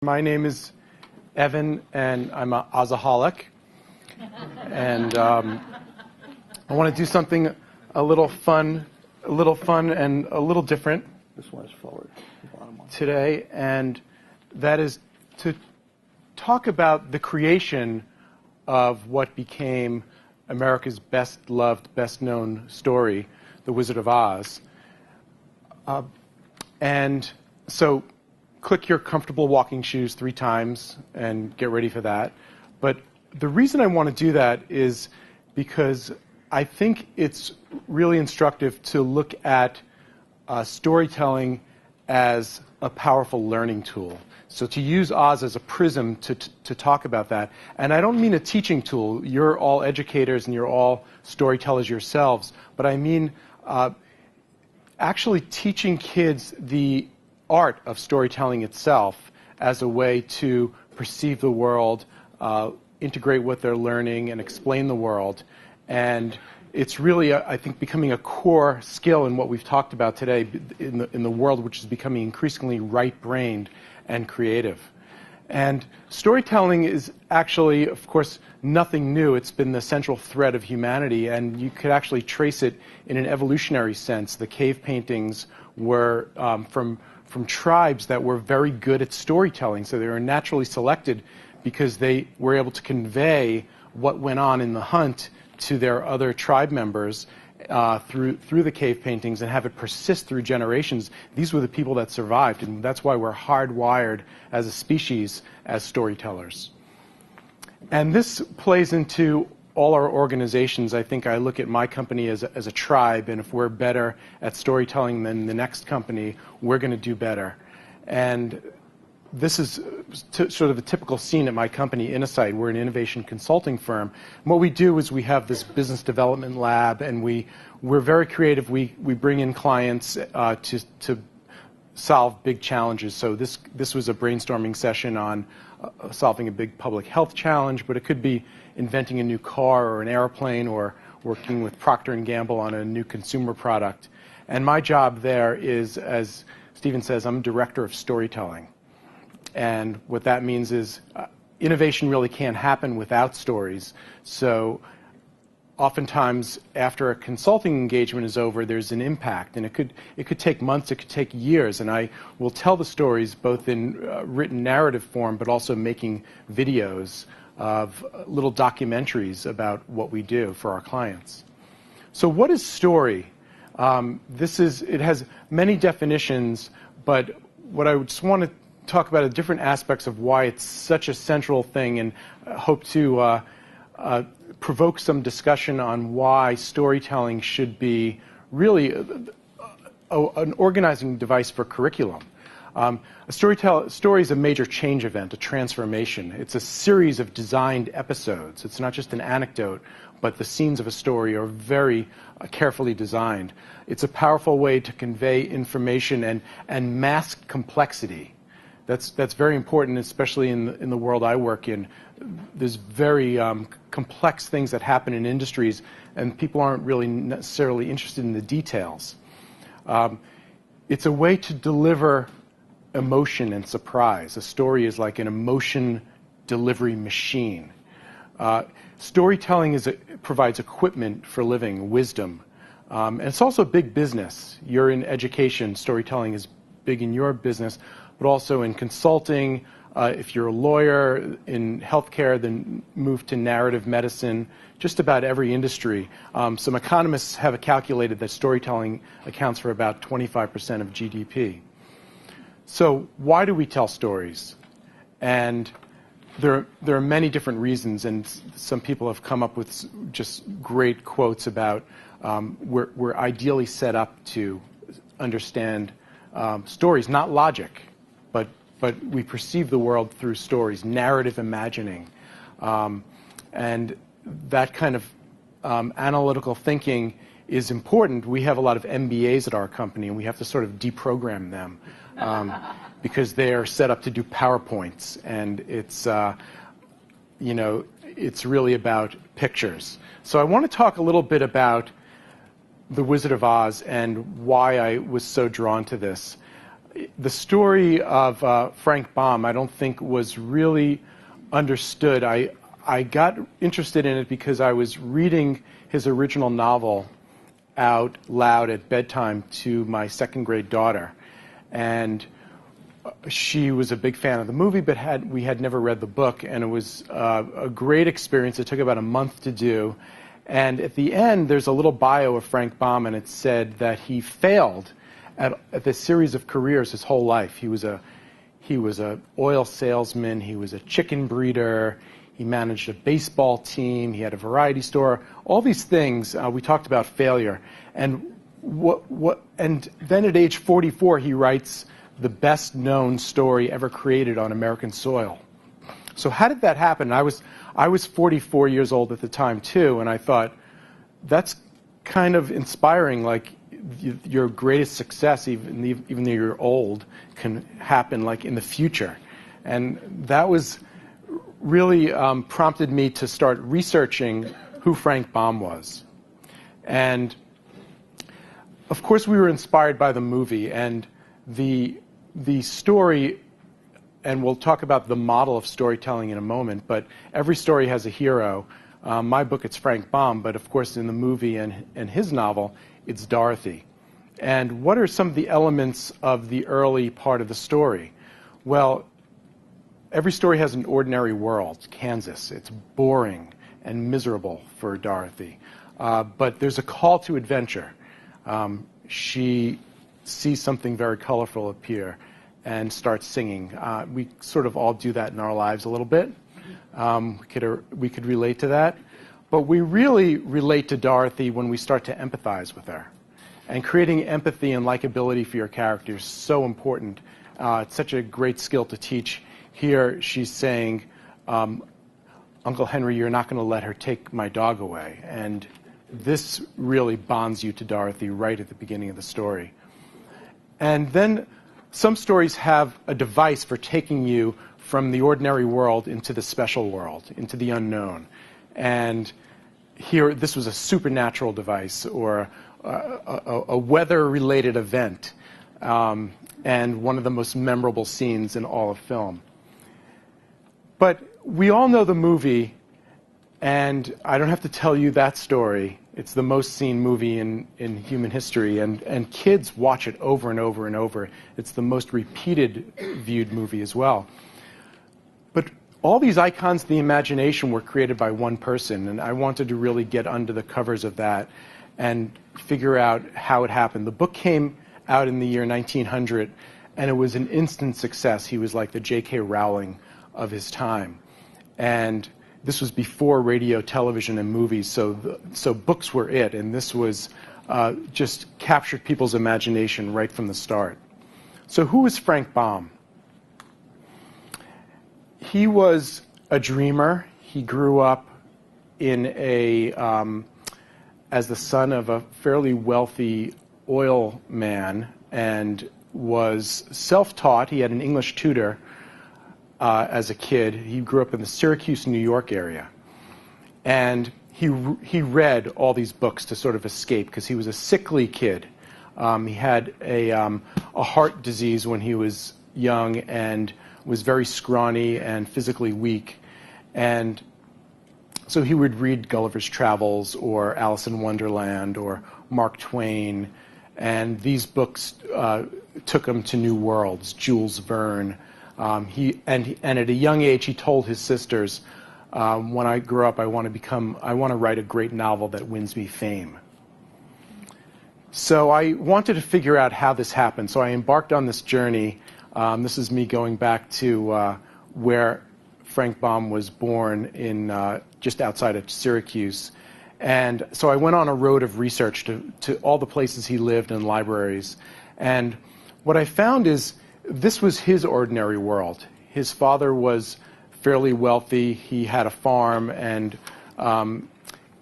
My name is Evan, and I'm an Ozaholic. And I want to do something a little fun and a little different. This one is forward. The bottom one. Today, and that is to talk about the creation of what became America's best-loved, best-known story, The Wizard of Oz. And so click your comfortable walking shoes 3 times and get ready for that. But the reason I want to do that is because I think it's really instructive to look at storytelling as a powerful learning tool. So to use Oz as a prism to talk about that. And I don't mean a teaching tool. You're all educators and you're all storytellers yourselves. But I mean actually teaching kids the art of storytelling itself as a way to perceive the world, integrate what they're learning, and explain the world. And it's really, I think, becoming a core skill in what we've talked about today in the world, which is becoming increasingly right-brained and creative. And storytelling is actually, of course, nothing new. It's been the central thread of humanity, and you could actually trace it in an evolutionary sense. The cave paintings were from tribes that were very good at storytelling, so they were naturally selected because they were able to convey what went on in the hunt to their other tribe members through the cave paintings and have it persist through generations. These were the people that survived, and that's why we're hardwired as a species as storytellers. And this plays into all our organizations. I think I look at my company as a tribe, and if we're better at storytelling than the next company, we're going to do better. And this is sort of a typical scene at my company, Innosight. We're an innovation consulting firm. And what we do is we have this business development lab, and we're very creative. We bring in clients to solve big challenges. So this was a brainstorming session on solving a big public health challenge, but it could be inventing a new car or an airplane or working with Procter & Gamble on a new consumer product. And my job there is, as Stephen says, I'm director of storytelling. And what that means is innovation really can't happen without stories. So oftentimes after a consulting engagement is over, there's an impact, and it could take months, it could take years, and I will tell the stories both in written narrative form, but also making videos of little documentaries about what we do for our clients. So what is story? It has many definitions, but what I just want to talk about are different aspects of why it's such a central thing, and hope to provoke some discussion on why storytelling should be really an organizing device for curriculum. A story is a major change event, a transformation. It's a series of designed episodes. It's not just an anecdote, but the scenes of a story are very carefully designed. It's a powerful way to convey information and mask complexity. That's very important, especially in the world I work in. There's very complex things that happen in industries, and people aren't really necessarily interested in the details. It's a way to deliver emotion and surprise. A story is like an emotion delivery machine. Storytelling provides equipment for living, wisdom. And it's also big business. You're in education. Storytelling is big in your business, but also in consulting. If you're a lawyer, in healthcare, then move to narrative medicine, just about every industry. Some economists have calculated that storytelling accounts for about 25% of GDP. So why do we tell stories? And there are many different reasons, and some people have come up with just great quotes about we're ideally set up to understand stories, not logic, but we perceive the world through stories, narrative imagining. And that kind of analytical thinking is important. We have a lot of MBAs at our company, and we have to sort of deprogram them because they are set up to do PowerPoints, and it's really about pictures. So I want to talk a little bit about The Wizard of Oz and why I was so drawn to this. the story of Frank Baum, I don't think was really understood. I got interested in it because I was reading his original novel out loud at bedtime to my second-grade daughter, and she was a big fan of the movie, but we had never read the book, and it was a great experience. It took about a month to do, and at the end, there's a little bio of Frank Baum, and it said that he failed at this series of careers his whole life. He was a oil salesman. He was a chicken breeder. He managed a baseball team. He had a variety store. All these things. We talked about failure, and and then at age 44, he writes the best-known story ever created on American soil. So how did that happen? I was 44 years old at the time too, and I thought that's kind of inspiring. Like your greatest success, even though you're old, can happen like in the future, and that was really prompted me to start researching who Frank Baum was. And of course, we were inspired by the movie and the story. And we'll talk about the model of storytelling in a moment, but every story has a hero. My book, it's Frank Baum, but of course in the movie and his novel, it's Dorothy. And what are some of the elements of the early part of the story? Well, every story has an ordinary world, Kansas. It's boring and miserable for Dorothy. But there's a call to adventure. She sees something very colorful appear and starts singing. We sort of all do that in our lives a little bit. We could relate to that. But we really relate to Dorothy when we start to empathize with her. And creating empathy and likability for your character is so important. It's such a great skill to teach. Here she's saying, Uncle Henry, you're not going to let her take my dog away. And this really bonds you to Dorothy right at the beginning of the story. And then some stories have a device for taking you from the ordinary world into the special world, into the unknown. And here, this was a supernatural device or a weather-related event, and one of the most memorable scenes in all of film. But we all know the movie, and I don't have to tell you that story. It's the most seen movie in human history, and kids watch it over and over and over. It's the most repeated viewed movie as well. But all these icons of the imagination were created by one person, and I wanted to really get under the covers of that and figure out how it happened. The book came out in the year 1900, and it was an instant success. He was like the J.K. Rowling of his time. And this was before radio, television, and movies, so books were it, and this was just captured people's imagination right from the start. So who is Frank Baum? He was a dreamer. He grew up in as the son of a fairly wealthy oil man and was self-taught. He had an English tutor as a kid. He grew up in the Syracuse, New York area. And he read all these books to sort of escape because he was a sickly kid. He had a heart disease when he was young and was very scrawny and physically weak. And so he would read Gulliver's Travels or Alice in Wonderland or Mark Twain. And these books took him to new worlds, Jules Verne. And at a young age, he told his sisters, when I grow up, I want to write a great novel that wins me fame. So I wanted to figure out how this happened. So I embarked on this journey. This is me going back to where Frank Baum was born in just outside of Syracuse. And so I went on a road of research to all the places he lived and libraries. And what I found is this was his ordinary world. His father was fairly wealthy. He had a farm, and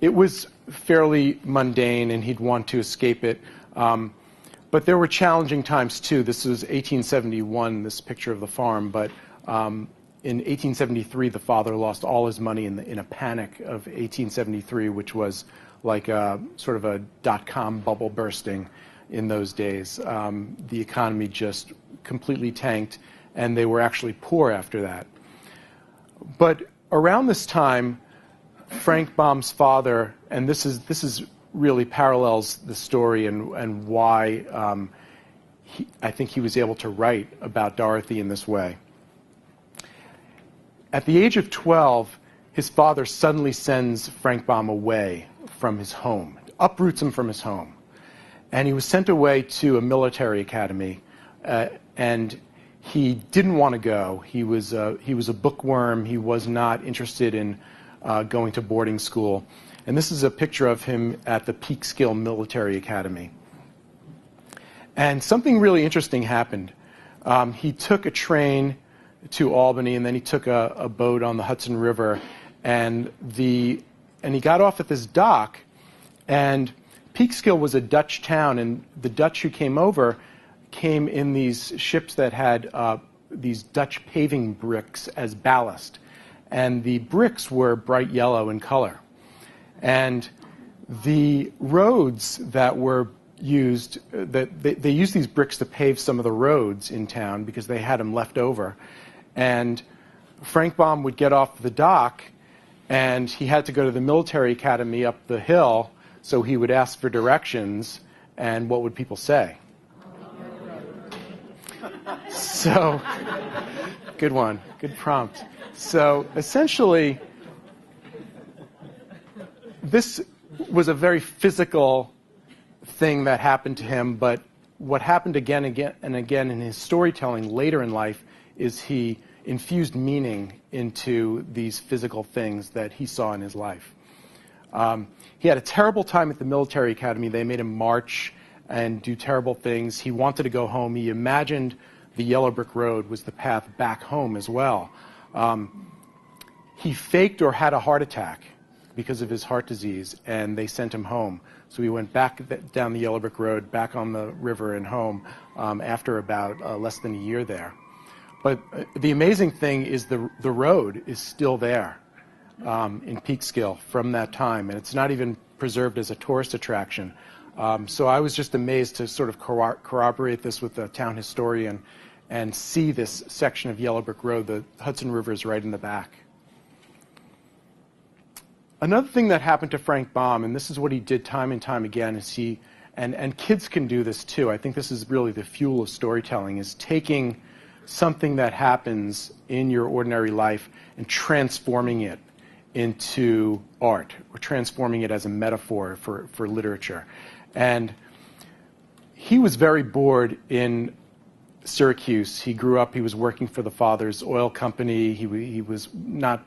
it was fairly mundane, and he'd want to escape it. But there were challenging times, too. This was 1871, this picture of the farm. But in 1873, the father lost all his money in a panic of 1873, which was like a sort of a dot-com bubble bursting in those days. The economy just completely tanked, and they were actually poor after that. But around this time, Frank Baum's father, and this is really parallels the story and why I think he was able to write about Dorothy in this way. At the age of 12, his father suddenly sends Frank Baum away from his home, uproots him from his home. And he was sent away to a military academy, and he didn't want to go. He was a bookworm. He was not interested in going to boarding school. And this is a picture of him at the Peekskill Military Academy. And something really interesting happened. He took a train to Albany, and then he took a boat on the Hudson River, and he got off at this dock, and Peekskill was a Dutch town, and the Dutch who came over came in these ships that had these Dutch paving bricks as ballast, and the bricks were bright yellow in color. And the roads that were used, they used these bricks to pave some of the roads in town because they had them left over. And Frank Baum would get off the dock, and he had to go to the military academy up the hill, so he would ask for directions, and what would people say? So, good one, good prompt. So essentially, this was a very physical thing that happened to him, but what happened again and again in his storytelling later in life is he infused meaning into these physical things that he saw in his life. He had a terrible time at the military academy. They made him march and do terrible things. He wanted to go home. He imagined the yellow brick road was the path back home as well. He faked or had a heart attack because of his heart disease, and they sent him home. So he went back down the yellow brick road, back on the river and home after about less than a year there. But the amazing thing is the road is still there in Peekskill from that time, and it's not even preserved as a tourist attraction. So I was just amazed to sort of corroborate this with the town historian and see this section of yellow brick road. The Hudson River is right in the back. Another thing that happened to Frank Baum, and this is what he did time and time again, is and kids can do this too. I think this is really the fuel of storytelling, is taking something that happens in your ordinary life and transforming it into art, or transforming it as a metaphor for literature. And he was very bored in Syracuse. He grew up, he was working for the father's oil company. He was not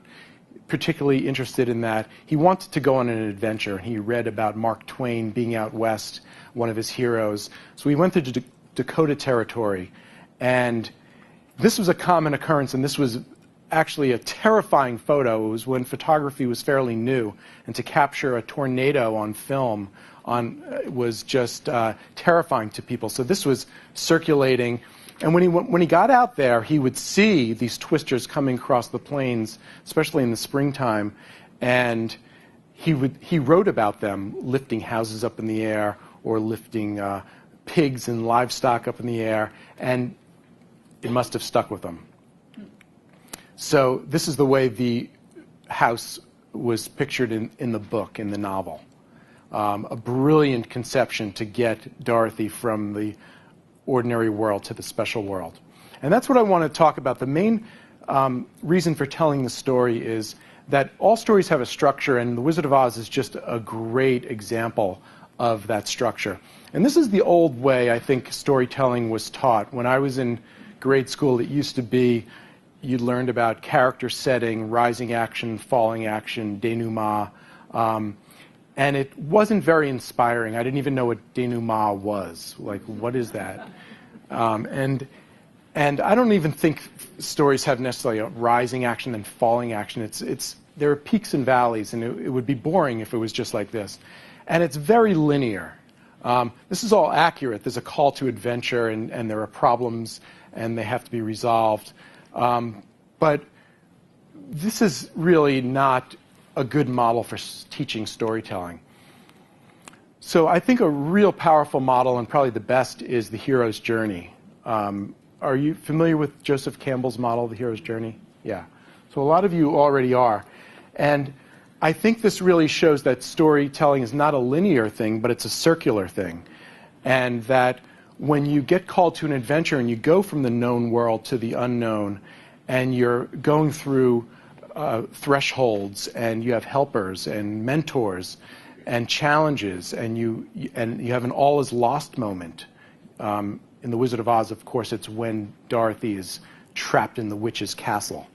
particularly interested in that. He wanted to go on an adventure. He read about Mark Twain being out west, one of his heroes. So he went to Dakota Territory, and this was a common occurrence, and this was actually a terrifying photo. It was when photography was fairly new, and to capture a tornado on film was just terrifying to people. So this was circulating, and when he got out there, he would see these twisters coming across the plains, especially in the springtime, and he wrote about them lifting houses up in the air or lifting pigs and livestock up in the air, and it must have stuck with him. So this is the way the house was pictured in the book, in the novel. A brilliant conception to get Dorothy from the ordinary world to the special world. And that's what I want to talk about. The main reason for telling the story is that all stories have a structure, and The Wizard of Oz is just a great example of that structure. And this is the old way I think storytelling was taught. When I was in grade school, it used to be you learned about character setting, rising action, falling action, denouement, and it wasn't very inspiring. I didn't even know what denouement was. Like, what is that? And I don't even think stories have necessarily a rising action and falling action. There are peaks and valleys, and it would be boring if it was just like this. And it's very linear. This is all accurate. There's a call to adventure, and there are problems, and they have to be resolved. But this is really not a good model for teaching storytelling. So I think a real powerful model, and probably the best, is the hero's journey. Are you familiar with Joseph Campbell's model, the hero's journey? Yeah. So a lot of you already are. And I think this really shows that storytelling is not a linear thing, but it's a circular thing. And that when you get called to an adventure and you go from the known world to the unknown, and you're going through thresholds, and you have helpers and mentors and challenges, and you have an all is lost moment. In The Wizard of Oz, of course, it's when Dorothy is trapped in the witch's castle.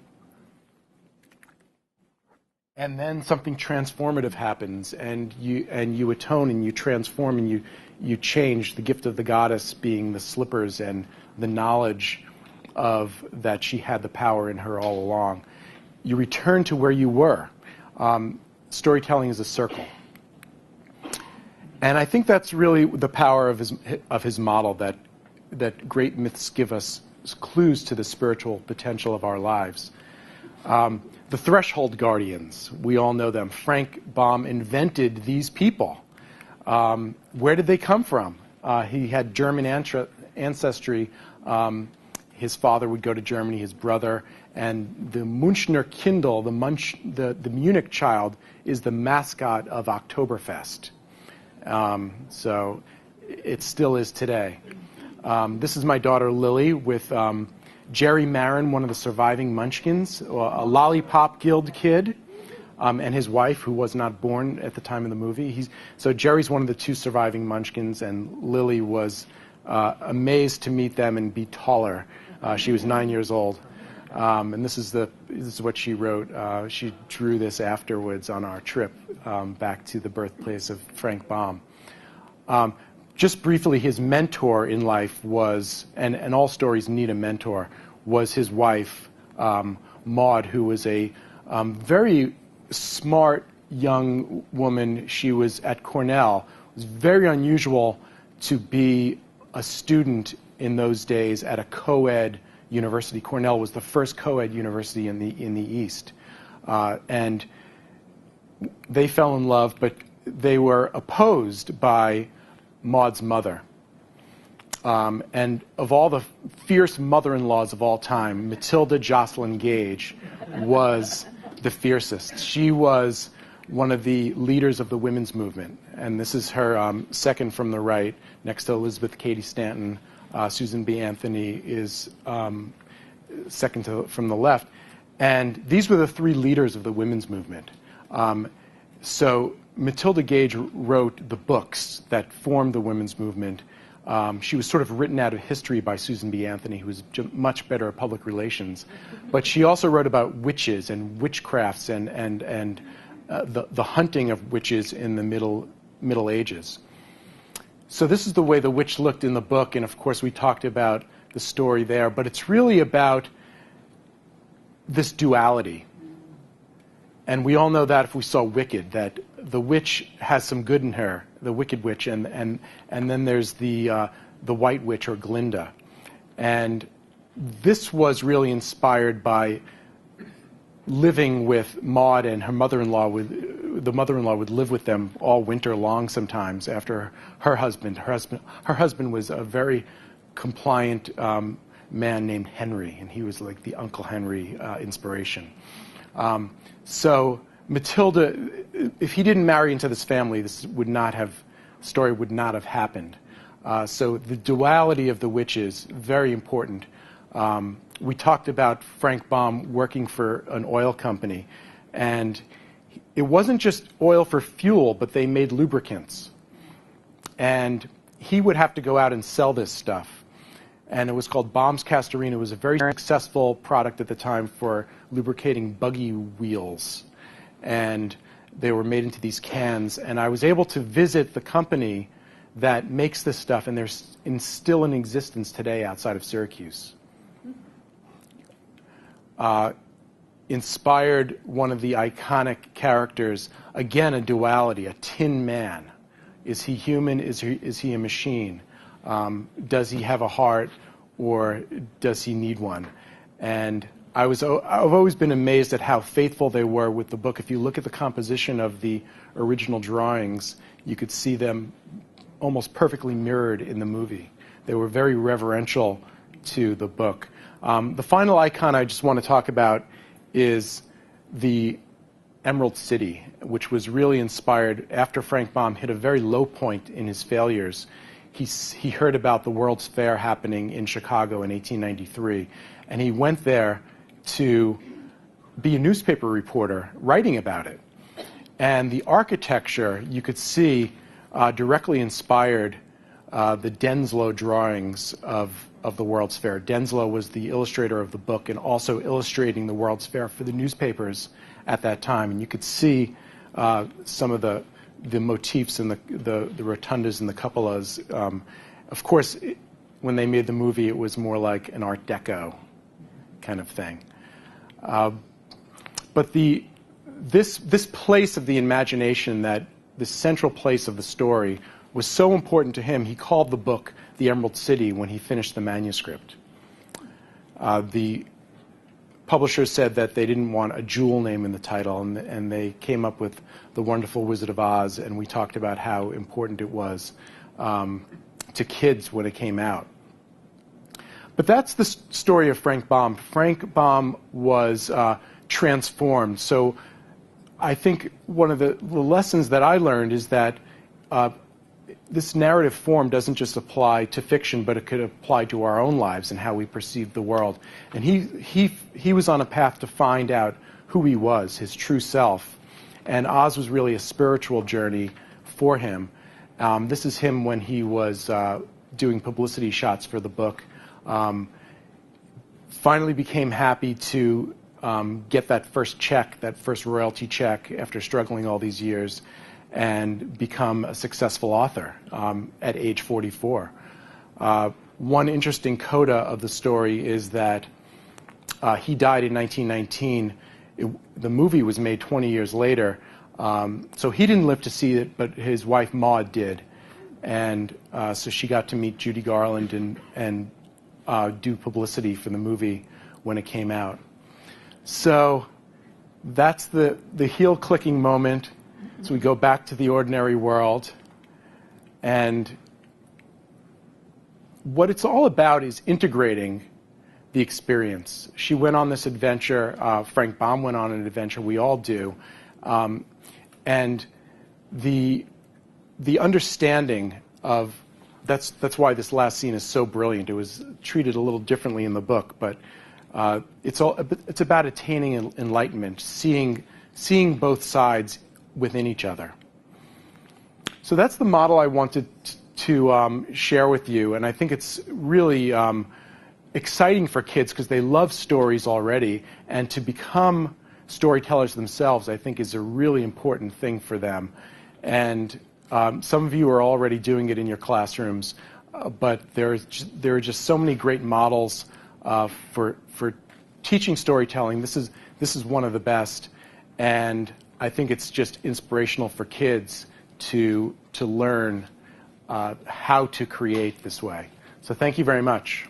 And then something transformative happens, and you atone and you transform and you change, the gift of the goddess being the slippers and the knowledge of that she had the power in her all along. You return to where you were. Storytelling is a circle. And I think that's really the power of his model, that great myths give us clues to the spiritual potential of our lives. The threshold guardians, we all know them. Frank Baum invented these people. Where did they come from? He had German ancestry. His father would go to Germany, his brother, and the Münchner Kindle, the Munich child, is the mascot of Oktoberfest. So it still is today. This is my daughter Lily with Jerry Marin, one of the surviving Munchkins, a Lollipop Guild kid, and his wife, who was not born at the time of the movie. So Jerry's one of the two surviving Munchkins, and Lily was amazed to meet them and be taller. She was 9 years old. And this is what she wrote. She drew this afterwards on our trip back to the birthplace of Frank Baum. Just briefly, his mentor in life was, and all stories need a mentor, was his wife, Maud, who was a very smart young woman. She was at Cornell. It was very unusual to be a student in those days at a co-ed university. Cornell was the first co-ed university in the East. And they fell in love, but they were opposed by Maud's mother. And of all the fierce mother-in-laws of all time, Matilda Gage was the fiercest. She was one of the leaders of the women's movement. And this is her second from the right, next to Elizabeth Cady Stanton. Susan B. Anthony is second from the left. And these were the three leaders of the women's movement. So Matilda Gage wrote the books that formed the women's movement. She was sort of written out of history by Susan B. Anthony, who was much better at public relations. But she also wrote about witches and witchcrafts and the hunting of witches in the Middle Ages. So this is the way the witch looked in the book, and of course we talked about the story there, but it's really about this duality. And we all know that if we saw Wicked, that the witch has some good in her, the wicked witch, and then there's the white witch, or Glinda. And this was really inspired by living with Maud and her mother-in-law. The mother-in-law would live with them all winter long sometimes after her husband. Her husband was a very compliant man named Henry, and he was like the Uncle Henry inspiration. So Matilda, if he didn't marry into this family, story would not have happened. So the duality of the witches, very important. We talked about Frank Baum working for an oil company, and it wasn't just oil for fuel, but they made lubricants. And he would have to go out and sell this stuff. And it was called Baum's Castorina. It was a very successful product at the time for lubricating buggy wheels. And they were made into these cans. And I was able to visit the company that makes this stuff, and they're still in existence today outside of Syracuse. Inspired one of the iconic characters, again a duality, a Tin Man. Is he human? Is he a machine? Does he have a heart, or does he need one? And I've always been amazed at how faithful they were with the book. If you look at the composition of the original drawings, you could see them almost perfectly mirrored in the movie. They were very reverential to the book. The final icon I just want to talk about is the Emerald City, which was really inspired after Frank Baum hit a very low point in his failures. He heard about the World's Fair happening in Chicago in 1893, and he went there to be a newspaper reporter writing about it. And the architecture, you could see, directly inspired the Denslow drawings of the World's Fair. Denslow was the illustrator of the book and also illustrating the World's Fair for the newspapers at that time. And you could see some of the motifs and the rotundas and the cupolas. Of course, when they made the movie, it was more like an Art Deco kind of thing. But this place of the imagination, this central place of the story, was so important to him, he called the book The Emerald City when he finished the manuscript. The publisher said that they didn't want a jewel name in the title, and they came up with The Wonderful Wizard of Oz, and we talked about how important it was to kids when it came out. But that's the story of Frank Baum. Frank Baum was transformed. So I think one of the lessons that I learned is that this narrative form doesn't just apply to fiction, but it could apply to our own lives and how we perceive the world. And he was on a path to find out who he was, his true self. And Oz was really a spiritual journey for him. This is him when he was doing publicity shots for the book. Finally became happy to get that first check, that first royalty check after struggling all these years, and become a successful author at age 44. One interesting coda of the story is that he died in 1919. The movie was made 20 years later, so he didn't live to see it, but his wife Maude did. And so she got to meet Judy Garland and do publicity for the movie when it came out. So that's the heel-clicking moment. So we go back to the ordinary world. And what it's all about is integrating the experience. She went on this adventure. Frank Baum went on an adventure. We all do. And the understanding of that's why this last scene is so brilliant. It was treated a little differently in the book, but it's about attaining enlightenment, seeing both sides within each other. So that's the model I wanted to share with you, and I think it's really exciting for kids because they love stories already, and to become storytellers themselves, I think, is a really important thing for them. And some of you are already doing it in your classrooms, but there are just so many great models for teaching storytelling. This is one of the best, and I think it's just inspirational for kids to learn how to create this way. So thank you very much.